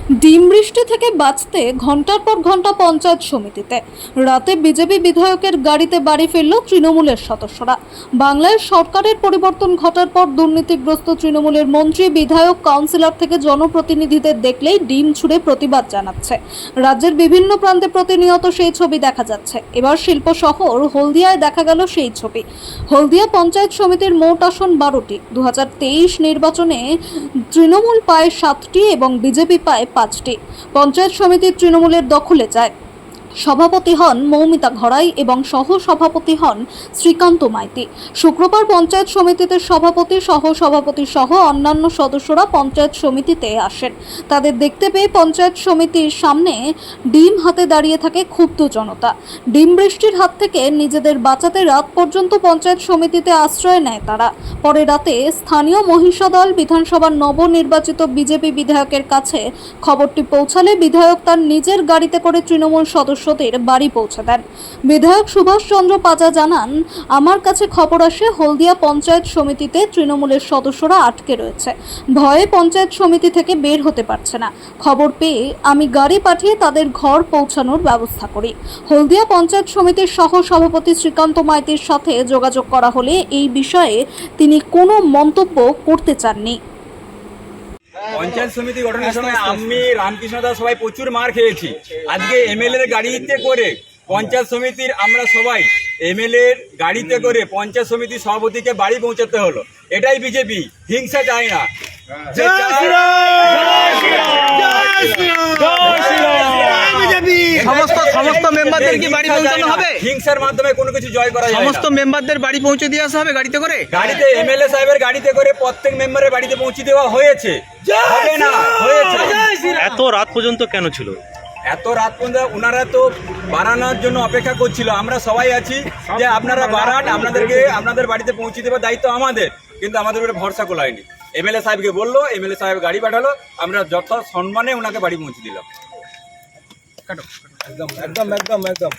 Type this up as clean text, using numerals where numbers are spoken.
ডিম বৃষ্টি থেকে বাঁচতে ঘন্টার পর ঘন্টা পঞ্চায়েত সমিতিতে, রাতে বিজেপি বিধায়কের গাড়িতে বাড়ি ফিরল তৃণমূলের সদস্যরা। বাংলায় সরকারের পরিবর্তন ঘটার পর দুর্নীতিগ্রস্ত তৃণমূলের মন্ত্রী, বিধায়ক, কাউন্সিলর থেকে জনপ্রতিনিধিদের দেখলেই ডিম ছুঁড়ে প্রতিবাদ জানাচ্ছে। রাজ্যের বিভিন্ন প্রান্তে প্রতিনিয়ত সেই ছবি দেখা যাচ্ছে। এবার শিল্প শহর হলদিয়ায় দেখা গেল সেই ছবি। হলদিয়া পঞ্চায়েত সমিতির মোট আসন 12টি। 2023 নির্বাচনে তৃণমূল পায় 7টি এবং বিজেপি পায় 5টি। পঞ্চায়েত সমিতি তৃণমূলের দখলে যায়। সভাপতি হন মৌমিতা ঘড়াই এবং সহ সভাপতি হন শ্রীকান্ত মাইতি। শুক্রবার পঞ্চায়েত সমিতিতে সভাপতি, সহ সভাপতি সহ অন্যান্য সদস্যরা পঞ্চায়েত সমিতিতে আসেন। তাদের দেখতে পেয়ে পঞ্চায়েত সমিতির সামনে ডিম হাতে দাঁড়িয়ে থাকে ক্ষুব্ধ জনতা। ডিম বৃষ্টির হাত থেকে নিজেদের বাঁচাতে রাত পর্যন্ত পঞ্চায়েত সমিতিতে আশ্রয় নেয় তারা। পরে রাতে স্থানীয় মহিষাদল বিধানসভার নবনির্বাচিত বিজেপি বিধায়কের কাছে খবরটি পৌঁছালে বিধায়ক তার নিজের গাড়িতে করে তৃণমূল সদস্যদের বাড়ি পৌঁছে দেন। বিধায়ক সুভাষচন্দ্র পাজা জানান, আমার কাছে খবর আসে হলদিয়া পঞ্চায়েত সমিতিতে তৃণমূলের সদস্যরা আটকে রয়েছে। ভয়ে পঞ্চায়েত সমিতি থেকে বের হতে পারছে না। খবর পেয়ে আমি গাড়ি পাঠিয়ে তাদের ঘর পৌঁছানোর ব্যবস্থা করি। হলদিয়া পঞ্চায়েত সমিতির সহ সভাপতি শ্রীকান্ত মাইতির সাথে যোগাযোগ করা হলে এই বিষয়ে তিনি কোনো মন্তব্য করতে চাননি। পঞ্চায়েত সমিতি গঠনের সময় আমি রামকৃষ্ণ দাস সবাই প্রচুর মার খেয়েছি। আজকে এমএলএর গাড়িতে করে পঞ্চায়েত সমিতির আমরা সবাই এমএলএর গাড়িতে করে পঞ্চায়েত সমিতির সভাপতিকে বাড়ি পৌঁছাতে হলো। এটাই বিজেপি, হিংসা চায় না। সমস্ত মেম্বারদের কি বাড়ি পৌঁছানো হবে? হিংসার মাধ্যমে কোনো কিছু জয় করা যায় না। সমস্ত মেম্বারদের বাড়ি পৌঁছে দিয়ে আসা হবে গাড়িতে করে? গাড়িতে এমএলএ সাহেবের গাড়িতে করে প্রত্যেক মেম্বারের বাড়িতে পৌঁছে দেওয়া হয়েছে। হবে না, হয়েছে। এত রাত পর্যন্ত কেন ছিল? এত রাত পর্যন্ত ওনারা তো বাড়ানোর জন্য অপেক্ষা করছিল। আমরা সবাই আছি যে আপনারা বাড়ান, আপনাদেরকে আপনাদের বাড়িতে পৌঁছে দেওয়ার দায়িত্ব আমাদের, কিন্তু আমাদের উপরে ভরসা কোলায়নি। এমএলএ সাহেবকে বললো, এমএলএ সাহেব গাড়ি পাঠালো, আমরা যথা সম্মানে ওনাকে বাড়ি পৌঁছে দিলাম। একদম একদম একদম একদম